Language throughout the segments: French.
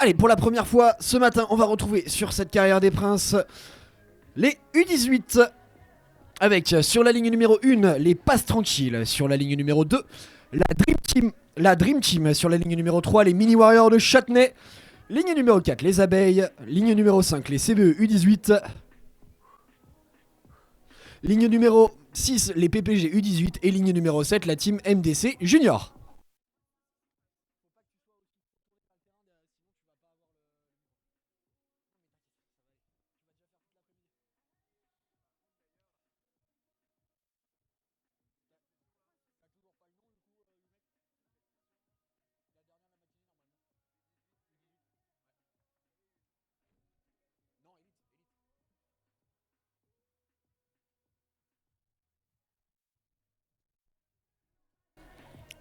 Allez, pour la première fois ce matin, on va retrouver sur cette carrière des princes les U18. Avec sur la ligne numéro 1, les passes tranquilles. Sur la ligne numéro 2, la Dream Team. La Dream Team. Sur la ligne numéro 3, les Mini Warriors de Châtenay. Ligne numéro 4, les Abeilles. Ligne numéro 5, les CBE U18. Ligne numéro 6, les PPG U18. Et ligne numéro 7, la team MDC Junior.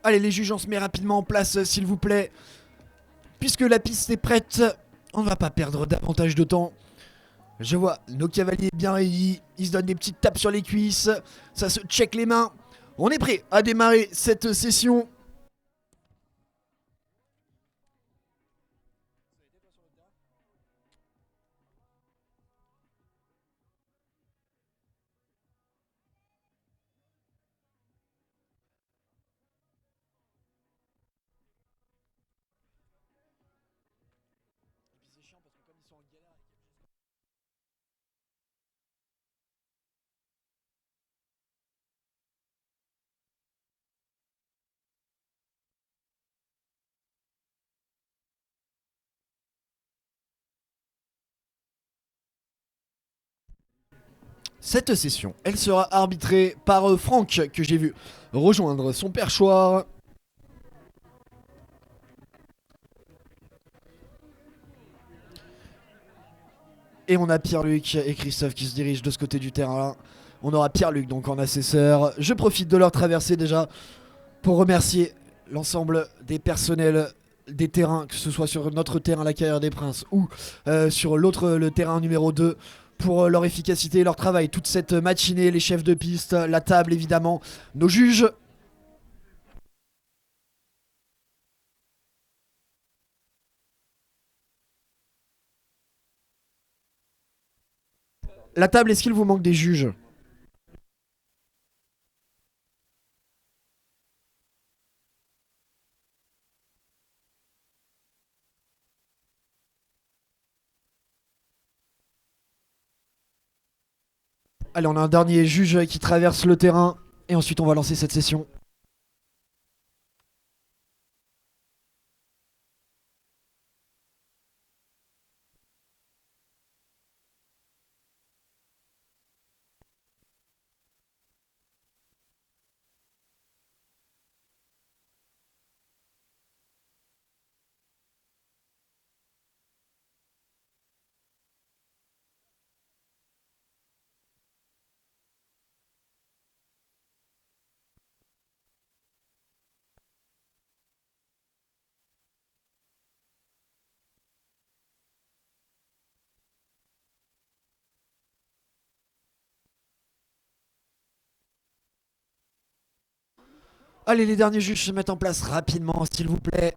Allez, les juges, on se met rapidement en place, s'il vous plaît. Puisque la piste est prête, on ne va pas perdre davantage de temps. Je vois nos cavaliers bien réunis. Ils se donnent des petites tapes sur les cuisses. Ça se check les mains. On est prêt à démarrer cette session. Cette session, elle sera arbitrée par Franck, que j'ai vu rejoindre son perchoir. Et on a Pierre-Luc et Christophe qui se dirigent de ce côté du terrain. On aura Pierre-Luc donc en assesseur. Je profite de leur traversée déjà pour remercier l'ensemble des personnels des terrains, que ce soit sur notre terrain, la Carrière des Princes, ou sur l'autre, le terrain numéro 2, pour leur efficacité et leur travail. Toute cette matinée, les chefs de piste, la table évidemment, nos juges. La table, est-ce qu'il vous manque des juges ? Allez, on a un dernier juge qui traverse le terrain. Et ensuite, on va lancer cette session. Allez, les derniers juges se mettent en place rapidement, s'il vous plaît.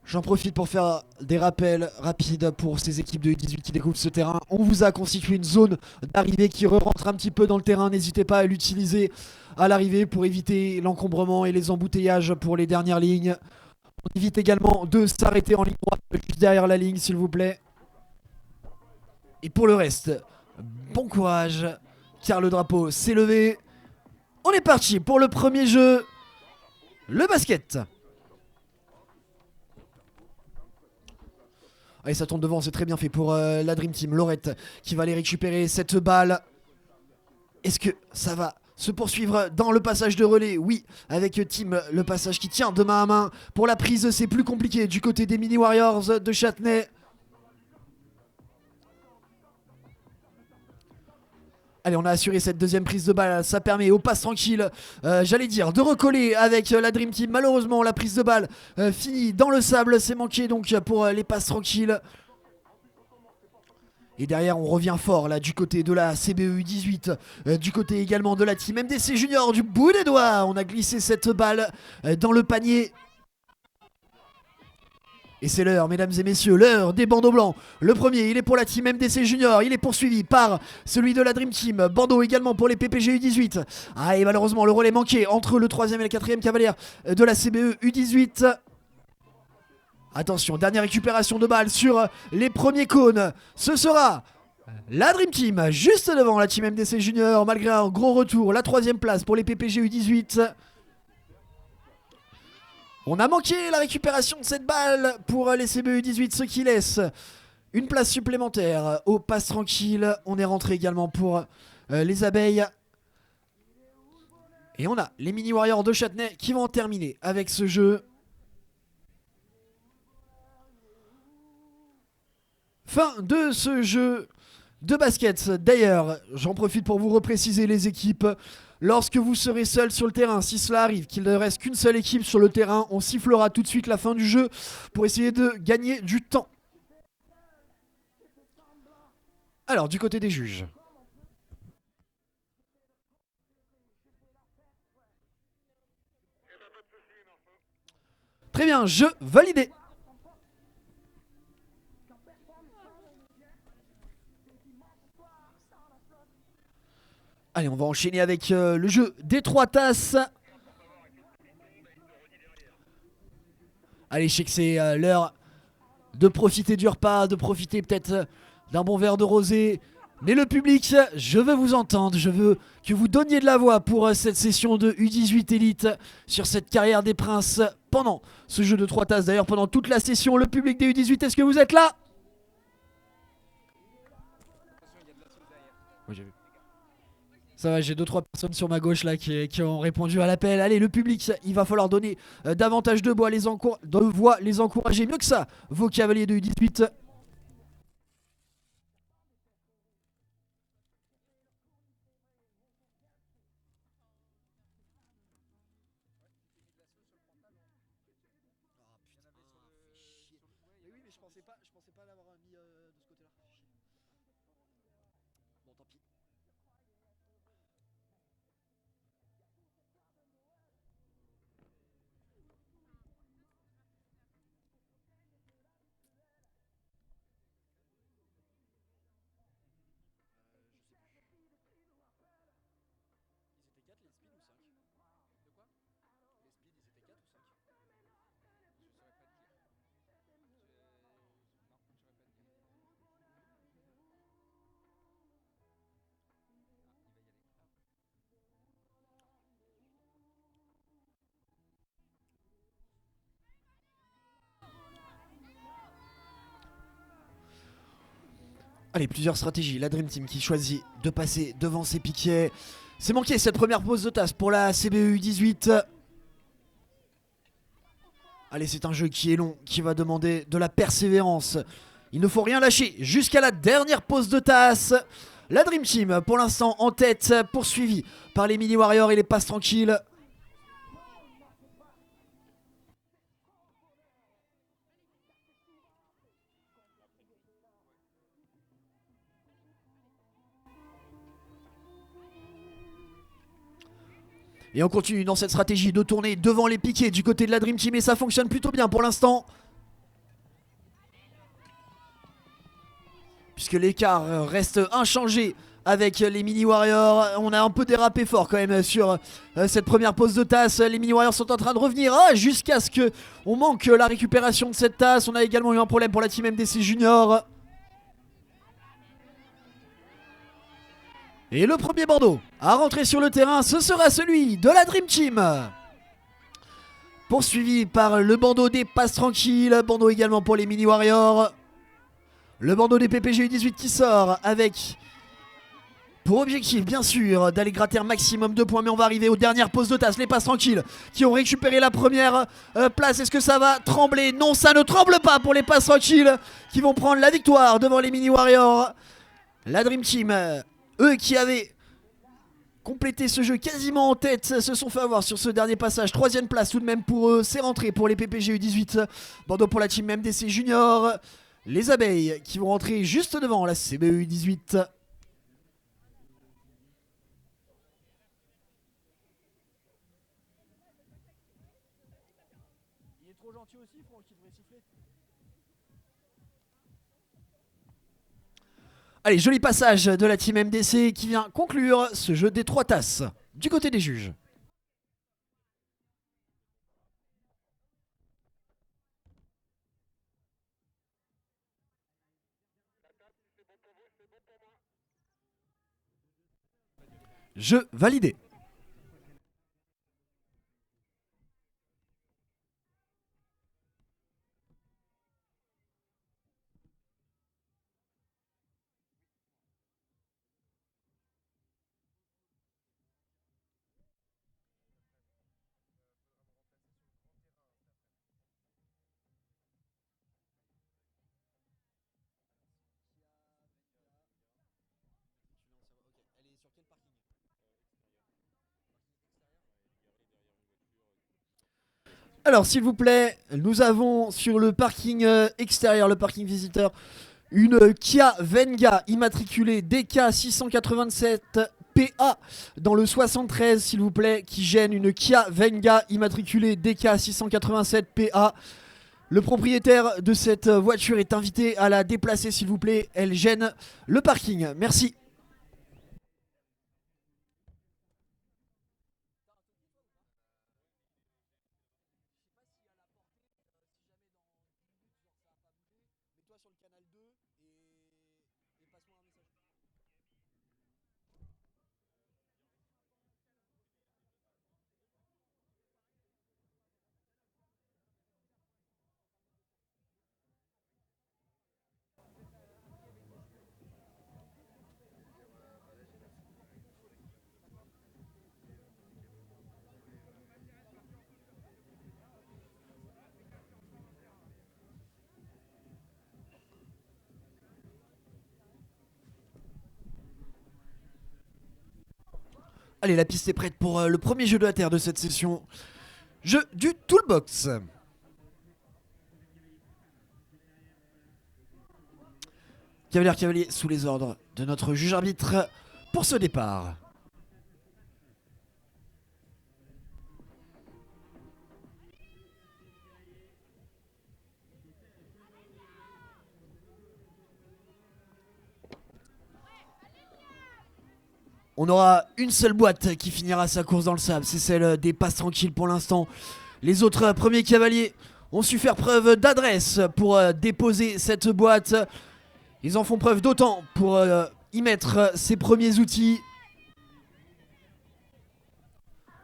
J'en profite pour faire des rappels rapides pour ces équipes de U18 qui découvrent ce terrain. On vous a constitué une zone d'arrivée qui rentre un petit peu dans le terrain. N'hésitez pas à l'utiliser à l'arrivée pour éviter l'encombrement et les embouteillages pour les dernières lignes. On évite également de s'arrêter en ligne droite juste derrière la ligne, s'il vous plaît. Et pour le reste, bon courage, car le drapeau s'est levé. On est parti pour le premier jeu, le basket. Allez, ça tourne devant, c'est très bien fait pour la Dream Team. Laurette qui va aller récupérer cette balle. Est-ce que ça va se poursuivre dans le passage de relais? Oui, avec Team, le passage qui tient de main à main. Pour la prise, c'est plus compliqué du côté des Mini Warriors de Châtenay. Allez, on a assuré cette deuxième prise de balle. Ça permet aux passes tranquilles, j'allais dire, de recoller avec la Dream Team. Malheureusement, la prise de balle finit dans le sable. C'est manqué donc pour les passes tranquilles. Et derrière, on revient fort là du côté de la CBE 18, du côté également de la team MDC Junior. Du bout des doigts, on a glissé cette balle dans le panier. Et c'est l'heure, mesdames et messieurs, l'heure des bandeaux blancs. Le premier, il est pour la team MDC Junior. Il est poursuivi par celui de la Dream Team. Bandeau également pour les PPG U18. Ah, et malheureusement, le relais manqué entre le 3e et le 4e cavalier de la CBE U18. Attention, dernière récupération de balles sur les premiers cônes. Ce sera la Dream Team juste devant la team MDC Junior. Malgré un gros retour, la 3e place pour les PPG U18. On a manqué la récupération de cette balle pour les CBE U18, ce qui laisse une place supplémentaire au passe tranquille. On est rentré également pour les abeilles. Et on a les Mini Warriors de Châtenay qui vont en terminer avec ce jeu. Fin de ce jeu de basket. D'ailleurs, j'en profite pour vous repréciser les équipes. Lorsque vous serez seul sur le terrain, si cela arrive, qu'il ne reste qu'une seule équipe sur le terrain, on sifflera tout de suite la fin du jeu pour essayer de gagner du temps. Alors, du côté des juges. Très bien, jeu validé. Allez, on va enchaîner avec le jeu des 3 tasses. Allez, je sais que c'est l'heure de profiter du repas, de profiter peut-être d'un bon verre de rosé. Mais le public, je veux vous entendre, je veux que vous donniez de la voix pour cette session de U18 Elite sur cette carrière des princes pendant ce jeu de 3 tasses. D'ailleurs, pendant toute la session, le public des U18, est-ce que vous êtes là? Oui, j'ai vu. Ça va, j'ai 2-3 personnes sur ma gauche là qui ont répondu à l'appel. Allez, le public, il va falloir donner davantage de voix, les encourager. Mieux que ça, vos cavaliers de U18. Je pensais pas l'avoir mis de ce côté-là. Bon, tant pis. Ils étaient 4 les speeds ou 5? De quoi? Les speeds, ils étaient 4 ou 5? Je saurais pas te dire. Non, je saurais pas te dire. Ah, il va y aller. Allez, plusieurs stratégies. La Dream Team qui choisit de passer devant ses piquets. C'est manqué cette première pause de tasse pour la CBE 18. Allez, c'est un jeu qui est long, qui va demander de la persévérance. Il ne faut rien lâcher jusqu'à la dernière pause de tasse. La Dream Team, pour l'instant en tête, poursuivie par les Mini Warriors et les passes tranquilles. Et on continue dans cette stratégie de tourner devant les piquets du côté de la Dream Team et ça fonctionne plutôt bien pour l'instant. Puisque l'écart reste inchangé avec les Mini Warriors. On a un peu dérapé fort quand même sur cette première pause de tasse. Les Mini Warriors sont en train de revenir jusqu'à ce qu'on manque la récupération de cette tasse. On a également eu un problème pour la team MDC Junior. Et le premier bandeau à rentrer sur le terrain, ce sera celui de la Dream Team. Poursuivi par le bandeau des passes tranquilles. Bandeau également pour les Mini Warriors. Le bandeau des PPG U18 qui sort avec pour objectif bien sûr d'aller gratter un maximum de points. Mais on va arriver aux dernières pauses de tasse. Les passes tranquilles qui ont récupéré la première place. Est-ce que ça va trembler? Non, ça ne tremble pas pour les passes tranquilles qui vont prendre la victoire devant les Mini Warriors. La Dream Team, eux qui avaient complété ce jeu quasiment en tête, se sont fait avoir sur ce dernier passage. 3ème place tout de même pour eux. C'est rentré pour les PPG U18. Bandeau pour la team MDC Junior. Les abeilles qui vont rentrer juste devant la CBE U18. Il est trop gentil aussi, Franck, il devrait siffler. Allez, joli passage de la team MDC qui vient conclure ce jeu des 3 tasses du côté des juges. Jeu validé. Alors, s'il vous plaît, nous avons sur le parking extérieur, le parking visiteur, une Kia Venga immatriculée DK 687 PA dans le 73, s'il vous plaît, qui gêne une Kia Venga immatriculée DK 687 PA. Le propriétaire de cette voiture est invité à la déplacer, s'il vous plaît. Elle gêne le parking. Merci. Allez, la piste est prête pour le premier jeu de la Terre de cette session. Jeu du Toolbox. Cavalier, sous les ordres de notre juge arbitre pour ce départ. On aura une seule boîte qui finira sa course dans le sable, c'est celle des passes tranquilles pour l'instant. Les autres premiers cavaliers ont su faire preuve d'adresse pour déposer cette boîte. Ils en font preuve d'autant pour y mettre ses premiers outils.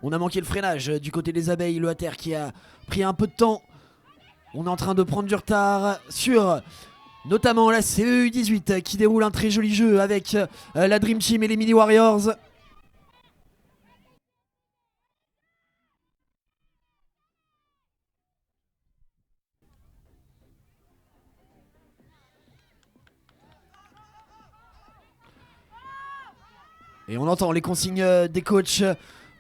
On a manqué le freinage du côté des abeilles, le Hatter qui a pris un peu de temps. On est en train de prendre du retard sur notamment la CEU 18 qui déroule un très joli jeu avec la Dream Team et les Mini Warriors. Et on entend les consignes des coachs.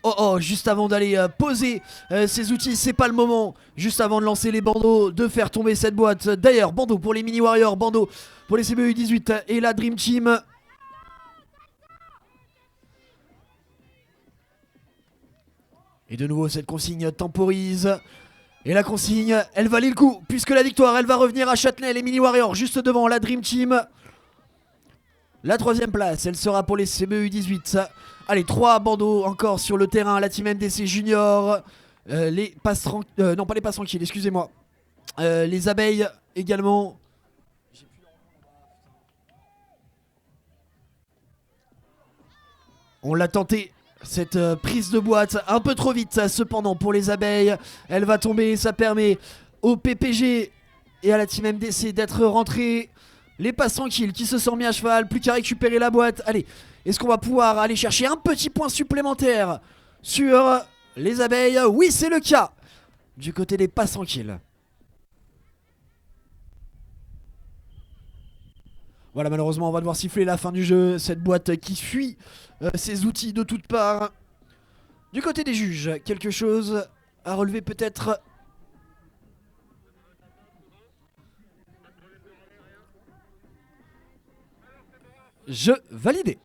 Oh, juste avant d'aller poser ses outils, c'est pas le moment. Juste avant de lancer les bandeaux, de faire tomber cette boîte. D'ailleurs, bandeau pour les Mini Warriors, bandeau pour les CBU 18 et la Dream Team. Et de nouveau, cette consigne temporise. Et la consigne, elle valait le coup, puisque la victoire, elle va revenir à Châtenay, les Mini Warriors, juste devant la Dream Team. La troisième place, elle sera pour les CBU 18. Allez, 3 bandeaux encore sur le terrain. La team MDC Junior. Les passes tranquilles. Non, pas les passes tranquilles, excusez-moi. Les abeilles également. On l'a tenté. Cette prise de boîte un peu trop vite cependant pour les abeilles. Elle va tomber, ça permet au PPG et à la team MDC d'être rentrés. Les passes tranquilles qui se sont mis à cheval, plus qu'à récupérer la boîte. Allez, est-ce qu'on va pouvoir aller chercher un petit point supplémentaire sur les abeilles? Oui, c'est le cas du côté des passes tranquilles. Voilà, malheureusement, on va devoir siffler la fin du jeu. Cette boîte qui fuit ses outils de toutes parts. Du côté des juges, quelque chose à relever peut-être? Jeu validé.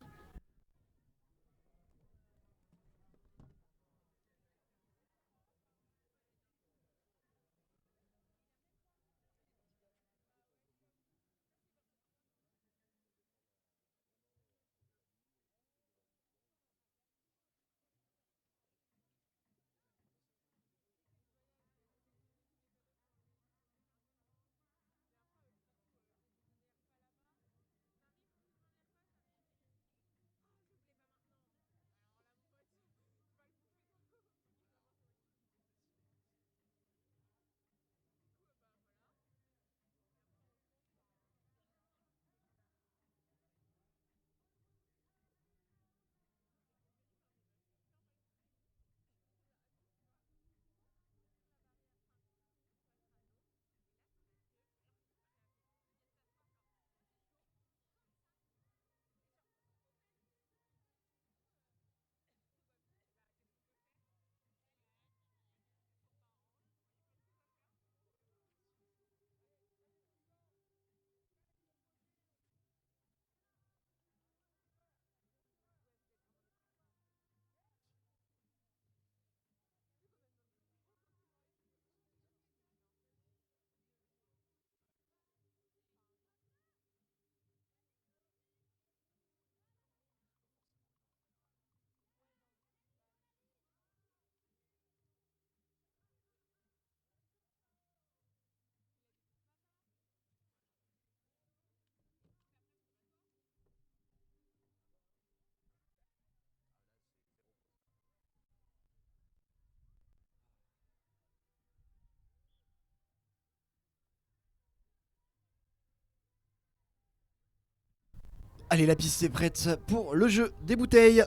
Allez, la piste est prête pour le jeu des bouteilles.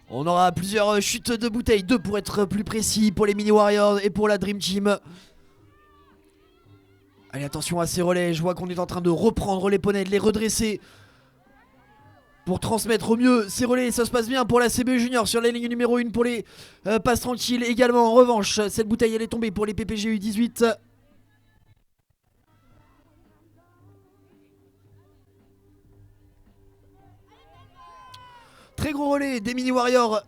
On aura plusieurs chutes de bouteilles, 2 pour être plus précis, pour les Mini Warriors et pour la Dream Team. Allez, attention à ces relais, je vois qu'on est en train de reprendre les poneys, de les redresser pour transmettre au mieux ces relais. Ça se passe bien pour la CBE Junior sur la ligne numéro 1 pour les passes tranquilles également. En revanche, cette bouteille elle est tombée pour les PPG U18. Très gros relais des Mini Warriors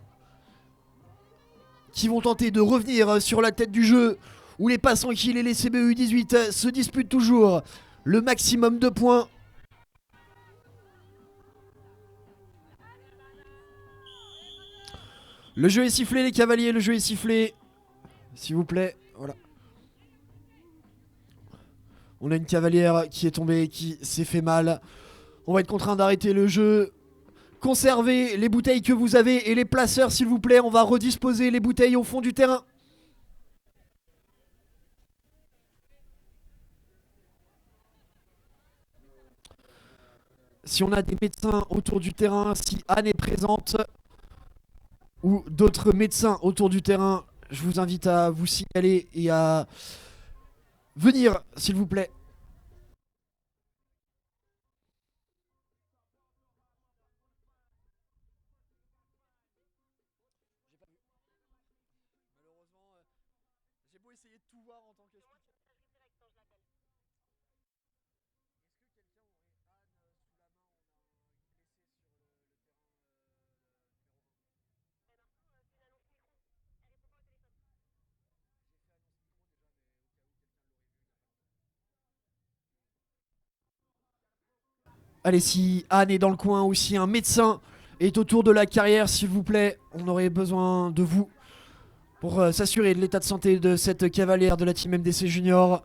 qui vont tenter de revenir sur la tête du jeu, où les passes tranquilles et les CBE U18 se disputent toujours le maximum de points. Le jeu est sifflé, les cavaliers, le jeu est sifflé. S'il vous plaît, voilà. On a une cavalière qui est tombée, qui s'est fait mal. On va être contraint d'arrêter le jeu. Conservez les bouteilles que vous avez et les placeurs, s'il vous plaît. On va redisposer les bouteilles au fond du terrain. Si on a des médecins autour du terrain, si Anne est présente ou d'autres médecins autour du terrain, je vous invite à vous signaler et à venir, s'il vous plaît. J'ai beau essayer de tout voir en tant que Allez, si Anne est dans le coin ou si un médecin est autour de la carrière, s'il vous plaît, on aurait besoin de vous pour s'assurer de l'état de santé de cette cavalière de la team MDC Junior.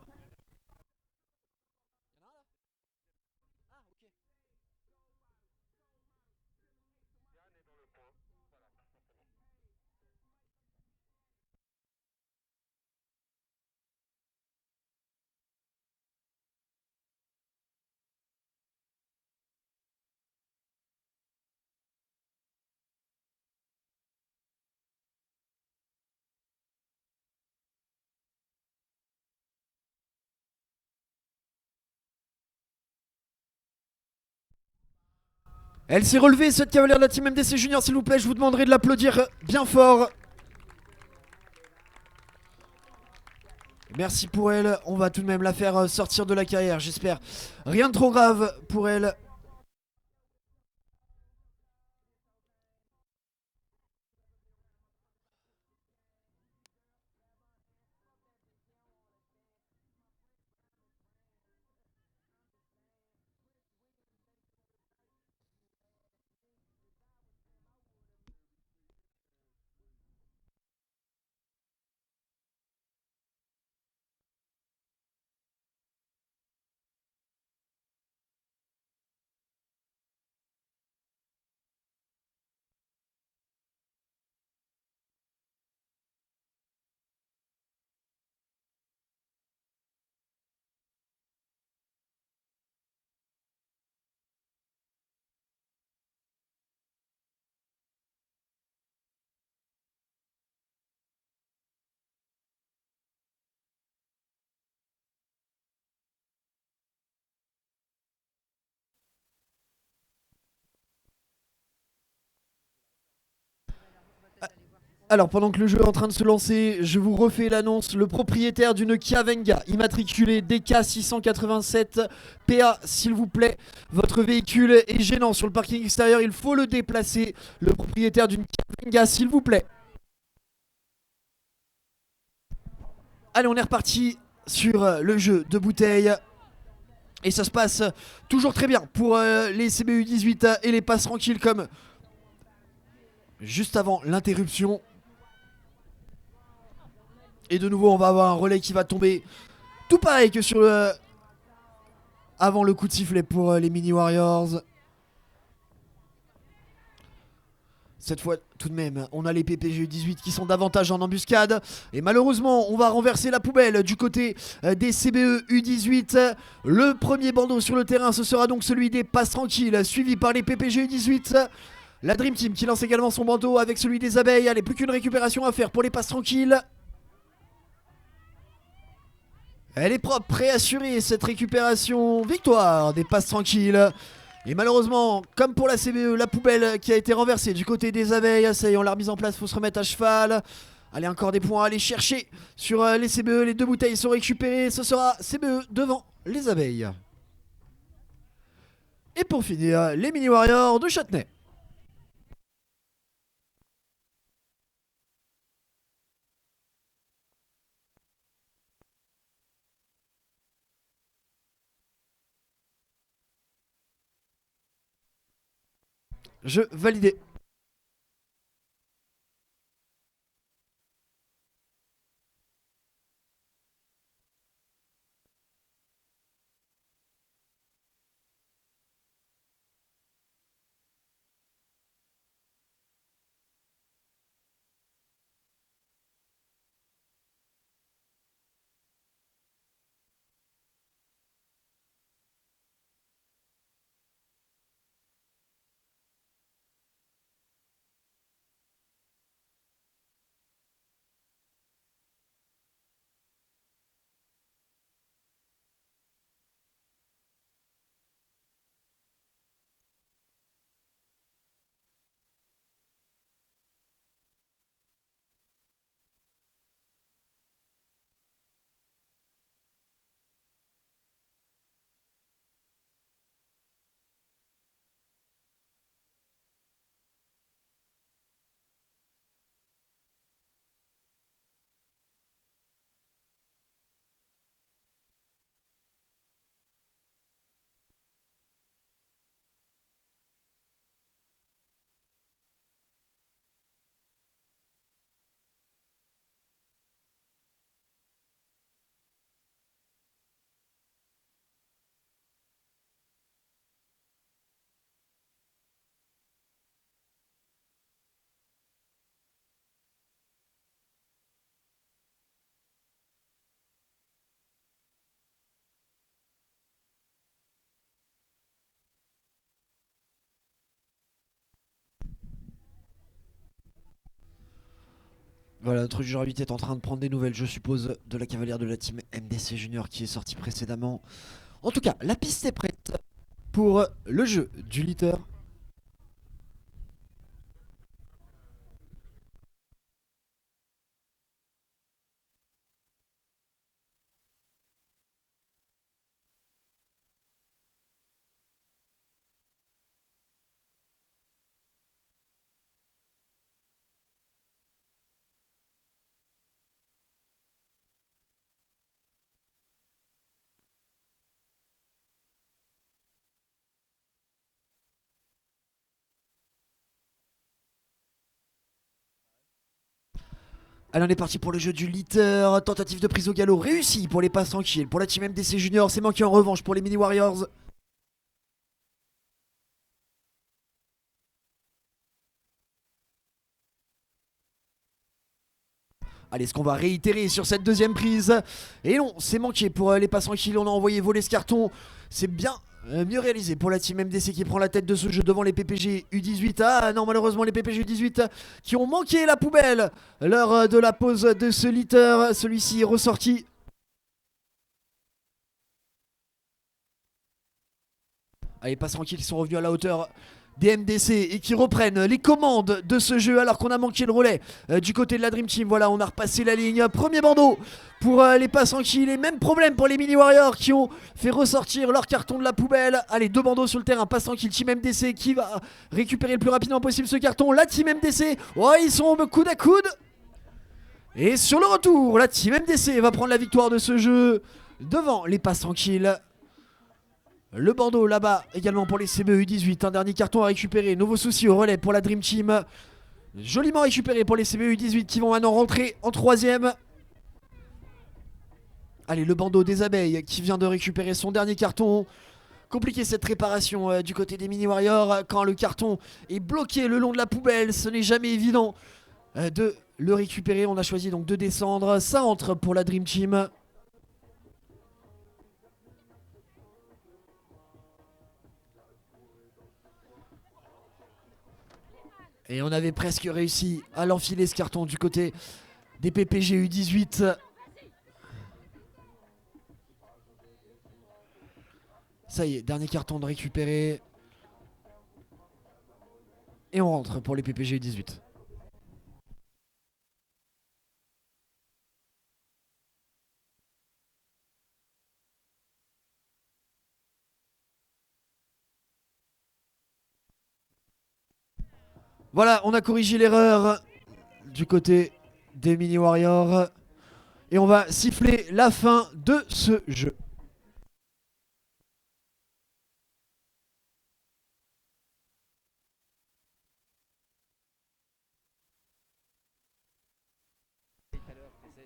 Elle s'est relevée, cette cavalière de la team MDC Junior, s'il vous plaît, je vous demanderai de l'applaudir bien fort. Merci pour elle, on va tout de même la faire sortir de la carrière, j'espère. Rien de trop grave pour elle. Alors pendant que le jeu est en train de se lancer, je vous refais l'annonce. Le propriétaire d'une Kia Venga immatriculée DK 687 PA, s'il vous plaît, votre véhicule est gênant sur le parking extérieur, il faut le déplacer. Le propriétaire d'une Kia Venga, s'il vous plaît. Allez, on est reparti sur le jeu de bouteilles. Et ça se passe toujours très bien pour les CBU 18 et les passes tranquilles comme juste avant l'interruption. Et de nouveau, on va avoir un relais qui va tomber. Tout pareil que sur le... avant le coup de sifflet pour les Mini Warriors. Cette fois, tout de même, on a les PPG 18 qui sont davantage en embuscade. Et malheureusement, on va renverser la poubelle du côté des CBE U18. Le premier bandeau sur le terrain, ce sera donc celui des passes tranquilles, suivi par les PPG U18. La Dream Team qui lance également son bandeau avec celui des abeilles. Allez, plus qu'une récupération à faire pour les passes tranquilles. Elle est propre, préassurée cette récupération. Victoire des passes tranquilles. Et malheureusement, comme pour la CBE, la poubelle qui a été renversée du côté des abeilles. Ça y est, on l'a remise en place, faut se remettre à cheval. Allez, encore des points à aller chercher sur les CBE. Les 2 bouteilles sont récupérées. Ce sera CBE devant les abeilles. Et pour finir, les Mini Warriors de Châtenay. Je validé. Voilà, notre juge arbitre est en train de prendre des nouvelles, je suppose, de la cavalière de la team MDC Junior qui est sortie précédemment. En tout cas, la piste est prête pour le jeu du litter. Allez, on est parti pour le jeu du litter. Tentative de prise au galop réussie pour les passes tranquilles. Pour la team MDC Junior, c'est manqué en revanche pour les Mini Warriors. Allez, est-ce qu'on va réitérer sur cette deuxième prise? Et non, c'est manqué pour les passes tranquilles. On a envoyé voler ce carton. C'est bien mieux réalisé pour la team MDC qui prend la tête de ce jeu devant les PPG U18. Ah non, malheureusement, les PPG U18 qui ont manqué la poubelle lors de la pause de ce litter. Celui-ci est ressorti. Allez, passes tranquilles qui sont revenus à la hauteur des MDC et qui reprennent les commandes de ce jeu alors qu'on a manqué le relais du côté de la Dream Team. Voilà, on a repassé la ligne. Premier bandeau pour les passes tranquilles. Et même problème pour les Mini Warriors qui ont fait ressortir leur carton de la poubelle. Allez, 2 bandeaux sur le terrain. Passe tranquille, Team MDC qui va récupérer le plus rapidement possible ce carton. La Team MDC, oh, ils sont coude à coude. Et sur le retour, la Team MDC va prendre la victoire de ce jeu devant les passes tranquilles. Le bandeau là-bas également pour les CBE U18. Un dernier carton à récupérer. Nouveau souci au relais pour la Dream Team. Joliment récupéré pour les CBE U18 qui vont maintenant rentrer en 3ème. Allez, le bandeau des abeilles qui vient de récupérer son dernier carton. compliquer cette réparation du côté des Mini Warriors. Quand le carton est bloqué le long de la poubelle, ce n'est jamais évident de le récupérer. On a choisi donc de descendre. Ça entre pour la Dream Team. Et on avait presque réussi à l'enfiler ce carton du côté des PPG U18. Ça y est, dernier carton de récupérer. Et on rentre pour les PPG U18. Voilà, on a corrigé l'erreur du côté des Mini Warriors. Et on va siffler la fin de ce jeu.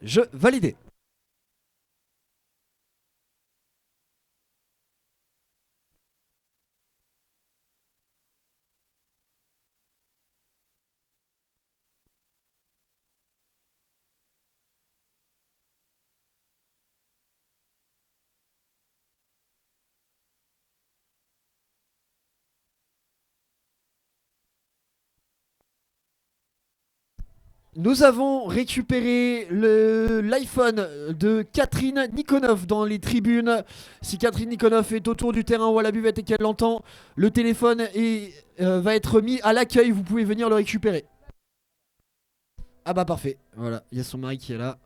Jeu validé. Nous avons récupéré l'iPhone de Catherine Nikonov dans les tribunes. Si Catherine Nikonov est autour du terrain ou à la buvette et qu'elle l'entend, le téléphone va être mis à l'accueil. Vous pouvez venir le récupérer. Ah bah parfait. Voilà, il y a son mari qui est là.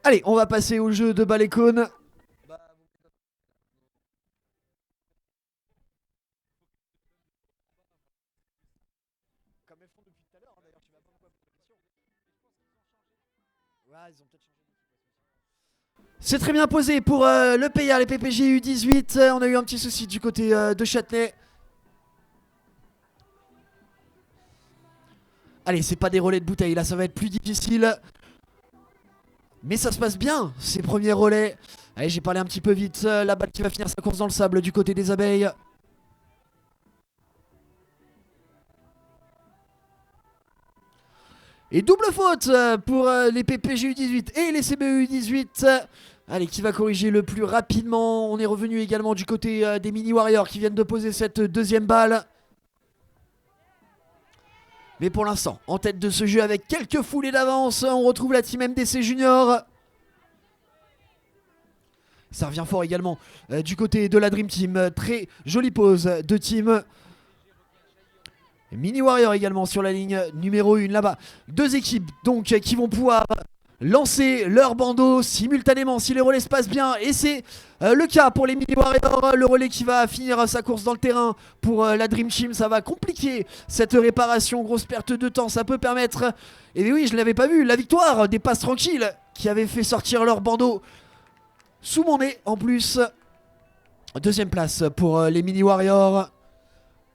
Allez, on va passer au jeu de Balécone. C'est très bien posé pour le PA, les PPG U18. On a eu un petit souci du côté de Châtelet. Allez, c'est pas des relais de bouteille, là ça va être plus difficile. Mais ça se passe bien, ces premiers relais. Allez, j'ai parlé un petit peu vite. La balle qui va finir sa course dans le sable du côté des abeilles. Et double faute pour les PPG U18 et les CBE U18. Allez, qui va corriger le plus rapidement. On est revenu également du côté des Mini Warriors qui viennent de poser cette deuxième balle. Mais pour l'instant, en tête de ce jeu avec quelques foulées d'avance, on retrouve la team MDC Junior. Ça revient fort également du côté de la Dream Team. Très jolie pause de team. Mini Warrior également sur la ligne numéro 1 là-bas. Deux équipes donc qui vont pouvoir lancer leur bandeau simultanément si les relais se passent bien. Et c'est le cas pour les Mini Warriors. Le relais qui va finir sa course dans le terrain pour la Dream Team. Ça va compliquer cette réparation. Grosse perte de temps. Ça peut permettre, et oui je ne l'avais pas vu, la victoire des passes tranquilles qui avaient fait sortir leur bandeau sous mon nez en plus. Deuxième place pour les Mini Warriors.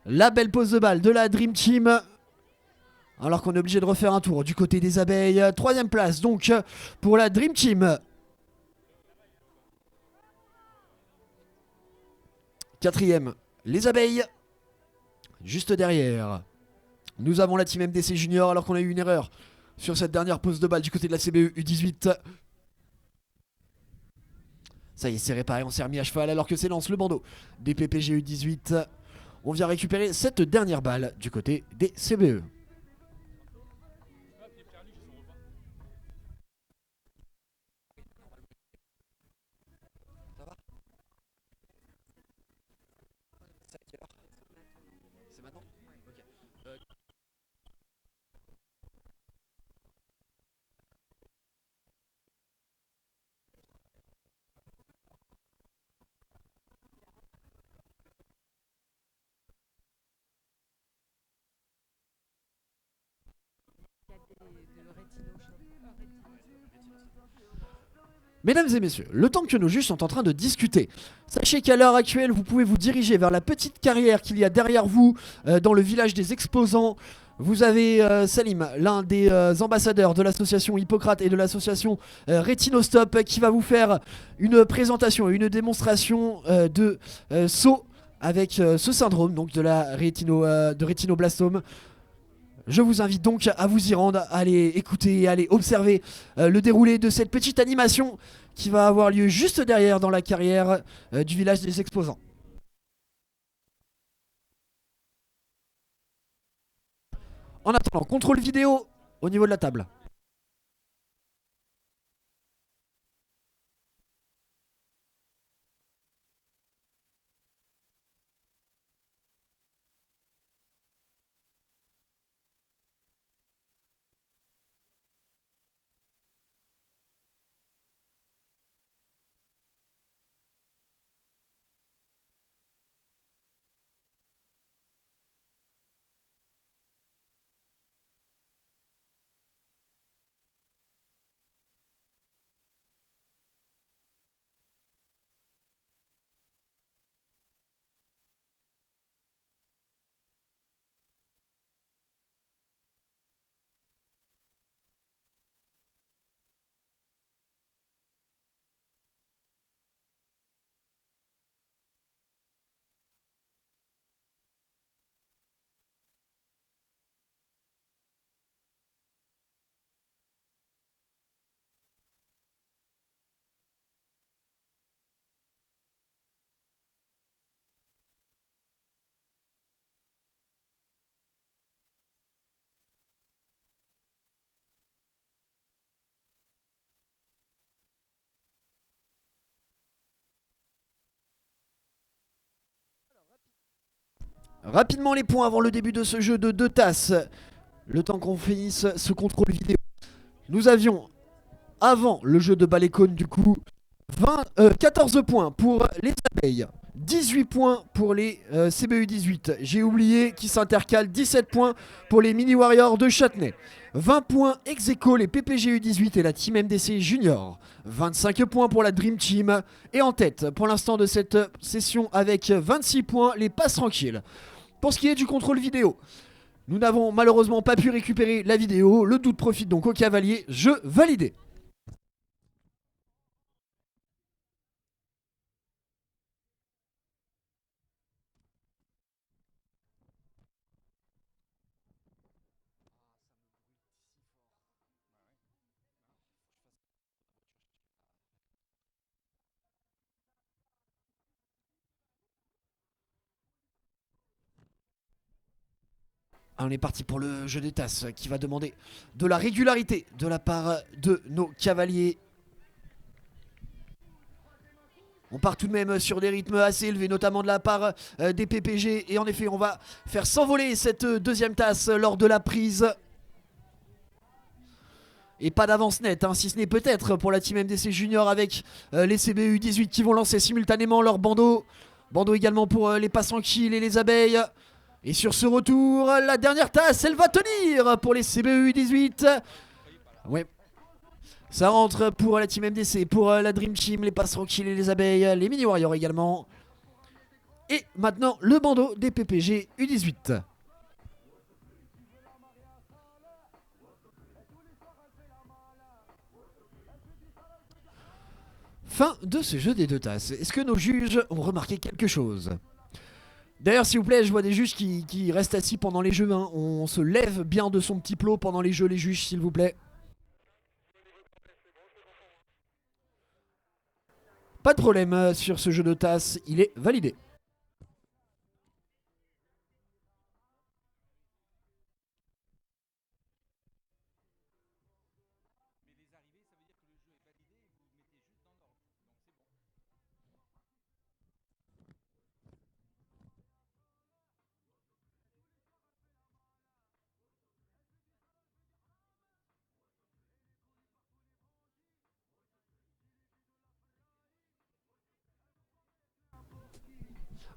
La belle pose de balle de la Dream Team. Alors qu'on est obligé de refaire un tour du côté des abeilles. Troisième place donc pour la Dream Team. Quatrième, les abeilles. Juste derrière, nous avons la team MDC Junior alors qu'on a eu une erreur sur cette dernière pose de balle du côté de la CBE U18. Ça y est, c'est réparé, on s'est remis à cheval alors que s'élance le bandeau des PPG U18. On vient récupérer cette dernière balle du côté des CBE. C'est maintenant. Mesdames et messieurs, le temps que nos juges sont en train de discuter, sachez qu'à l'heure actuelle, vous pouvez vous diriger vers la petite carrière qu'il y a derrière vous, dans le village des exposants. Vous avez Salim, l'un des ambassadeurs de l'association Hippocrate et de l'association Rétinostop, qui va vous faire une présentation et une démonstration de saut avec ce syndrome donc de la de rétinoblastome. Je vous invite donc à vous y rendre, à aller écouter et à aller observer le déroulé de cette petite animation qui va avoir lieu juste derrière dans la carrière du village des exposants. En attendant, contrôle vidéo au niveau de la table. Rapidement les points avant le début de ce jeu de 2 tasses. Le temps qu'on finisse ce contrôle vidéo. Nous avions, avant le jeu de Balécone du coup, 14 points pour les abeilles, 18 points pour les CBU 18. J'ai oublié qui s'intercale, 17 points pour les Mini Warriors de Châtenay. 20 points ex aequo les PPG U18 et la Team MDC Junior. 25 points pour la Dream Team. Et en tête pour l'instant de cette session avec 26 points les Passes Tranquilles. Pour ce qui est du contrôle vidéo, nous n'avons malheureusement pas pu récupérer la vidéo. Le doute profite donc au cavalier. Jeu validé. On est parti pour le jeu des tasses qui va demander de la régularité de la part de nos cavaliers. On part tout de même sur des rythmes assez élevés, notamment de la part des PPG. Et en effet, on va faire s'envoler cette deuxième tasse lors de la prise. Et pas d'avance nette, hein, si ce n'est peut-être pour la Team MDC Junior avec les CBU 18 qui vont lancer simultanément leur bandeau. Bandeau également pour les Passes Tranquilles et les abeilles. Et sur ce retour, la dernière tasse, elle va tenir pour les CBU 18. Ouais. Ça rentre pour la Team MDC, pour la Dream Team, les Passes Tranquilles et les abeilles, les Mini Warriors également. Et maintenant, le bandeau des PPG U18. Fin de ce jeu des 2 tasses. Est-ce que nos juges ont remarqué quelque chose? D'ailleurs, s'il vous plaît, je vois des juges qui restent assis pendant les jeux. Hein. On se lève bien de son petit plot pendant les jeux, les juges, s'il vous plaît. Pas de problème sur ce jeu de tasse, il est validé.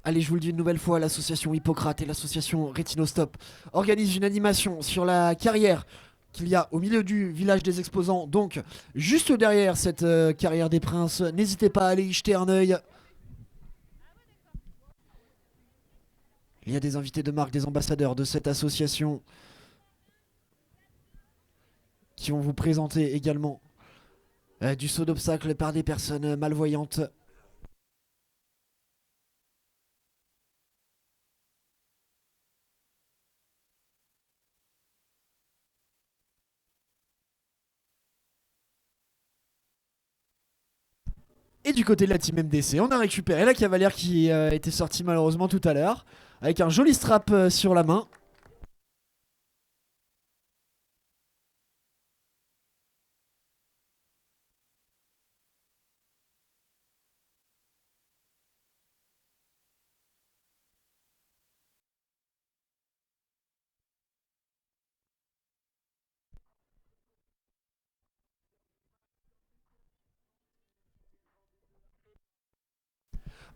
Allez, je vous le dis une nouvelle fois, l'association Hippocrate et l'association Rétinostop organisent une animation sur la carrière qu'il y a au milieu du village des exposants, donc juste derrière cette carrière des princes. N'hésitez pas à aller y jeter un œil. Il y a des invités de marque, des ambassadeurs de cette association qui vont vous présenter également du saut d'obstacle par des personnes malvoyantes. Et du côté de la team MDC, on a récupéré la cavalière qui était sortie malheureusement tout à l'heure, avec un joli strap sur la main.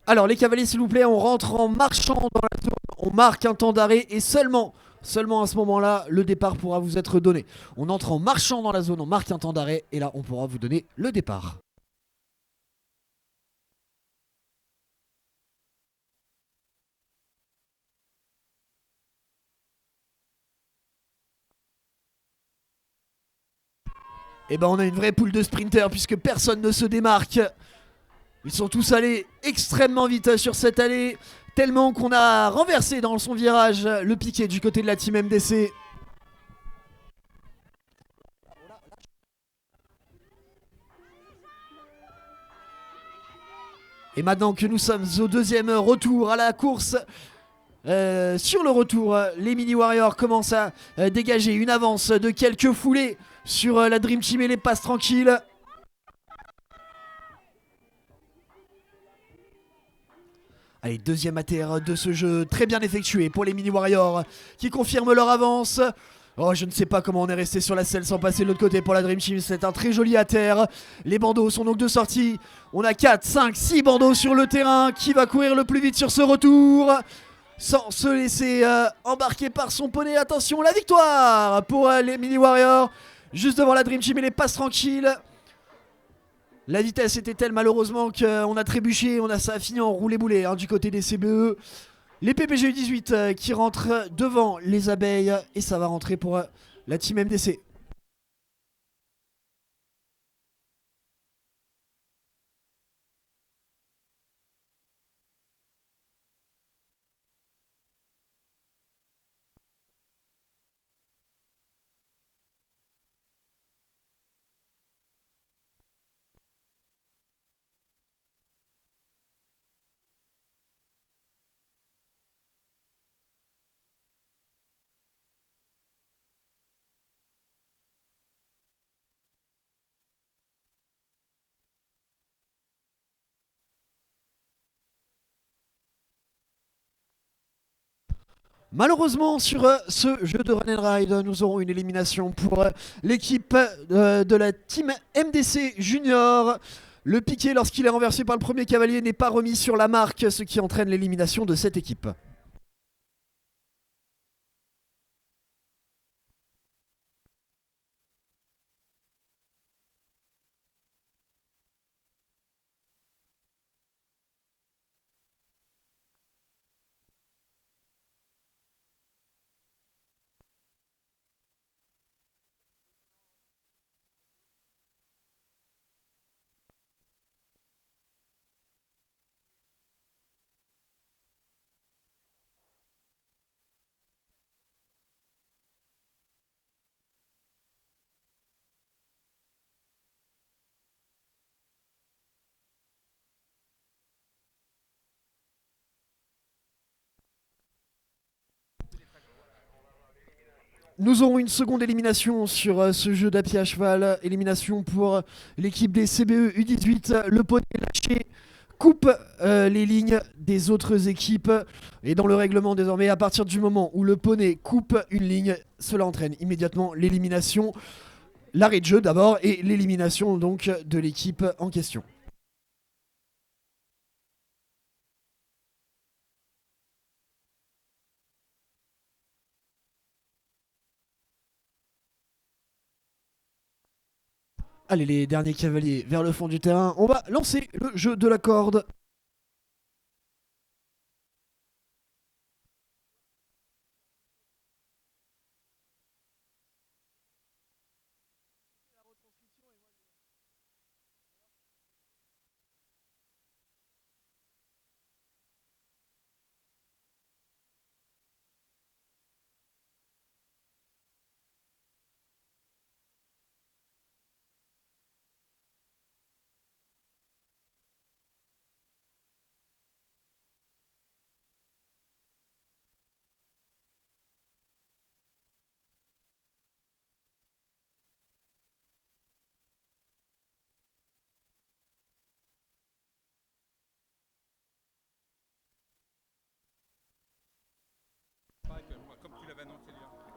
Alors les cavaliers s'il vous plaît, on rentre en marchant dans la zone, on marque un temps d'arrêt et seulement à ce moment-là, le départ pourra vous être donné. On entre en marchant dans la zone, on marque un temps d'arrêt et là on pourra vous donner le départ. Et ben on a une vraie poule de sprinters puisque personne ne se démarque. Ils sont tous allés extrêmement vite sur cette allée, tellement qu'on a renversé dans son virage le piquet du côté de la team MDC. Et maintenant que nous sommes au deuxième retour à la course, sur le retour, les Mini Warriors commencent à dégager une avance de quelques foulées sur la Dream Team et les passes tranquilles. Allez, deuxième ATR de ce jeu, très bien effectué pour les Mini Warriors qui confirment leur avance. Oh, je ne sais pas comment on est resté sur la selle sans passer de l'autre côté pour la Dream Team. C'est un très joli ATR. Les bandeaux sont donc de sortie. On a 4, 5, 6 bandeaux sur le terrain. Qui va courir le plus vite sur ce retour sans se laisser embarquer par son poney? Attention, la victoire pour les Mini Warriors. Juste devant la Dream Team et les passes tranquilles. La vitesse était telle malheureusement qu'on a trébuché, ça a fini en roulé-boulé du côté des CBE. Les PPG U18 qui rentrent devant les abeilles et ça va rentrer pour la team MDC. Malheureusement, sur ce jeu de Run and Ride, nous aurons une élimination pour l'équipe de la team MDC Junior. Le piqué, lorsqu'il est renversé par le premier cavalier, n'est pas remis sur la marque, ce qui entraîne l'élimination de cette équipe. Nous aurons une seconde élimination sur ce jeu d'à pied à cheval. Élimination pour l'équipe des CBE U18. Le poney lâché coupe les lignes des autres équipes. Et dans le règlement désormais, à partir du moment où le poney coupe une ligne, cela entraîne immédiatement l'élimination, l'arrêt de jeu d'abord et l'élimination donc de l'équipe en question. Allez, les derniers cavaliers vers le fond du terrain. On va lancer le jeu de la corde.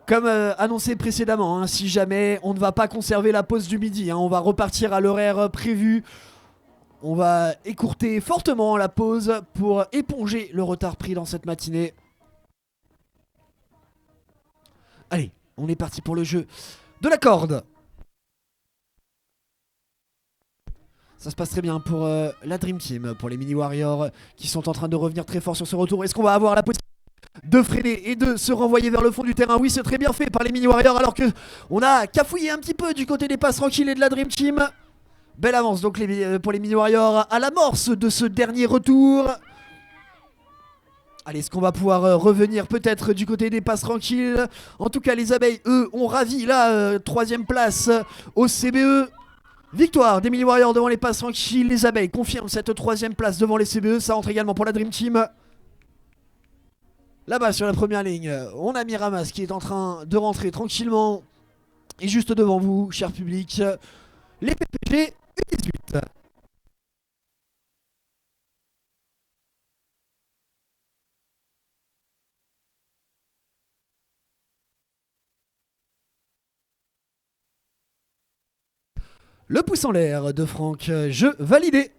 Comme annoncé précédemment, hein, si jamais on ne va pas conserver la pause du midi, hein, on va repartir à l'horaire prévu. On va écourter fortement la pause pour éponger le retard pris dans cette matinée. Allez, on est parti pour le jeu de la corde. Ça se passe très bien pour la Dream Team, pour les Mini Warriors qui sont en train de revenir très fort sur ce retour. Est-ce qu'on va avoir la possibilité de freiner et de se renvoyer vers le fond du terrain? Oui, c'est très bien fait par les Mini Warriors alors que on a cafouillé un petit peu du côté des passes tranquilles et de la Dream Team. Belle avance donc pour les Mini Warriors à l'amorce de ce dernier retour. Allez, est-ce qu'on va pouvoir revenir peut-être du côté des passes tranquilles? En tout cas, les abeilles, eux, ont ravi la troisième place au CBE. Victoire des Mini Warriors devant les passes tranquilles. Les abeilles confirment cette troisième place devant les CBE. Ça entre également pour la Dream Team. Là-bas sur la première ligne, on a Miramas qui est en train de rentrer tranquillement. Et juste devant vous, cher public, les PPG U18. Le pouce en l'air de Franck, jeu validé.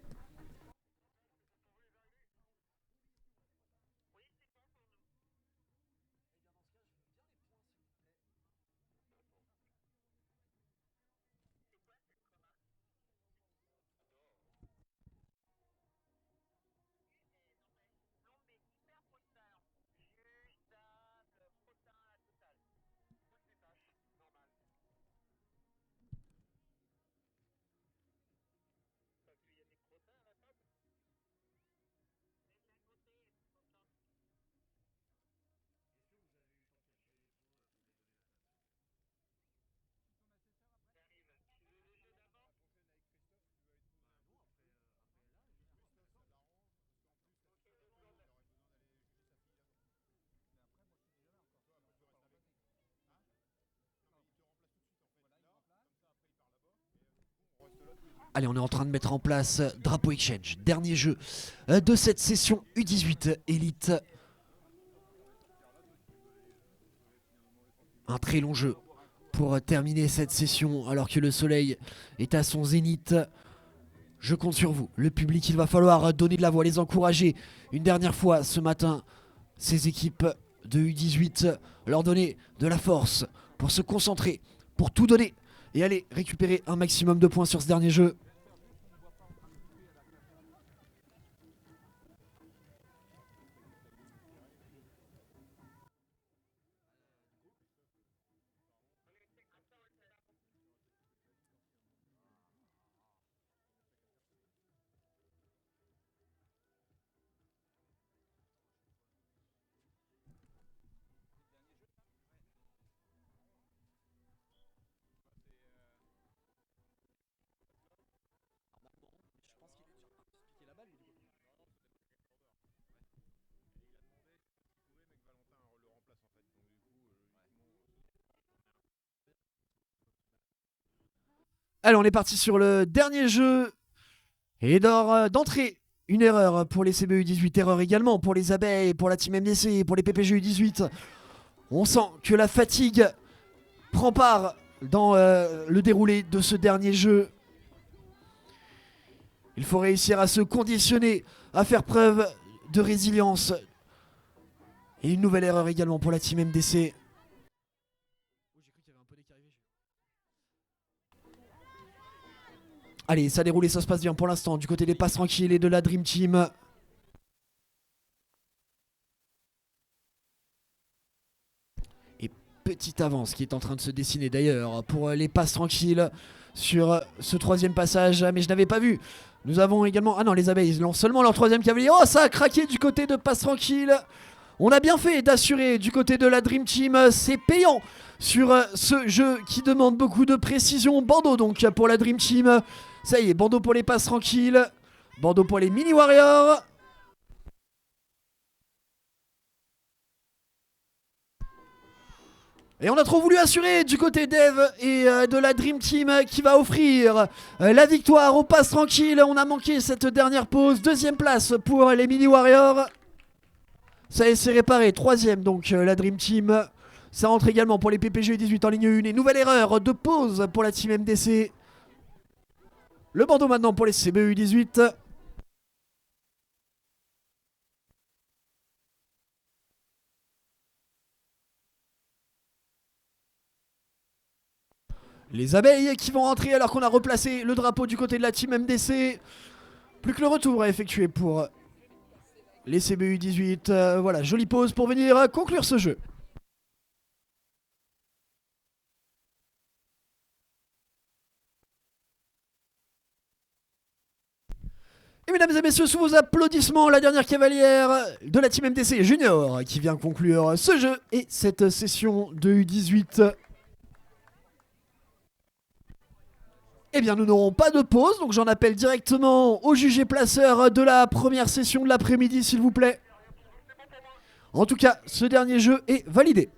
Allez, on est en train de mettre en place Drapeau Exchange, dernier jeu de cette session U18 Elite. Un très long jeu pour terminer cette session alors que le soleil est à son zénith. Je compte sur vous, le public, il va falloir donner de la voix, les encourager une dernière fois ce matin. Ces équipes de U18, leur donner de la force pour se concentrer, pour tout donner et aller récupérer un maximum de points sur ce dernier jeu. Allez, on est parti sur le dernier jeu. Et d'entrée, une erreur pour les CBU 18, erreur également pour les abeilles, pour la team MDC, pour les PPGU 18. On sent que la fatigue prend part dans le déroulé de ce dernier jeu. Il faut réussir à se conditionner, à faire preuve de résilience. Et une nouvelle erreur également pour la team MDC. Allez, ça déroule et ça se passe bien pour l'instant du côté des passes tranquilles et de la Dream Team. Et petite avance qui est en train de se dessiner d'ailleurs pour les passes tranquilles sur ce troisième passage. Mais je n'avais pas vu. Nous avons également... Ah non, les abeilles, ils lancent seulement leur troisième cavalier. Oh, ça a craqué du côté de passes tranquilles. On a bien fait d'assurer du côté de la Dream Team. C'est payant sur ce jeu qui demande beaucoup de précision. Bandeau donc pour la Dream Team. Ça y est, bandeau pour les passes tranquilles. Bandeau pour les mini warriors. Et on a trop voulu assurer du côté d'Eve et de la Dream Team qui va offrir la victoire aux passes tranquilles. On a manqué cette dernière pause. Deuxième place pour les mini warriors. Ça y est, c'est réparé. Troisième donc la Dream Team. Ça rentre également pour les PPG 18 en ligne 1. Et nouvelle erreur de pause pour la team MDC. Le bandeau maintenant pour les CBU 18. Les abeilles qui vont rentrer alors qu'on a replacé le drapeau du côté de la team MDC. Plus que le retour à effectuer pour les CBU 18. Voilà, jolie pause pour venir conclure ce jeu. Et mesdames et messieurs, sous vos applaudissements, la dernière cavalière de la team MDC Junior qui vient conclure ce jeu et cette session de U18. Eh bien, nous n'aurons pas de pause, donc j'en appelle directement au jugé placeur de la première session de l'après-midi, s'il vous plaît. En tout cas, ce dernier jeu est validé.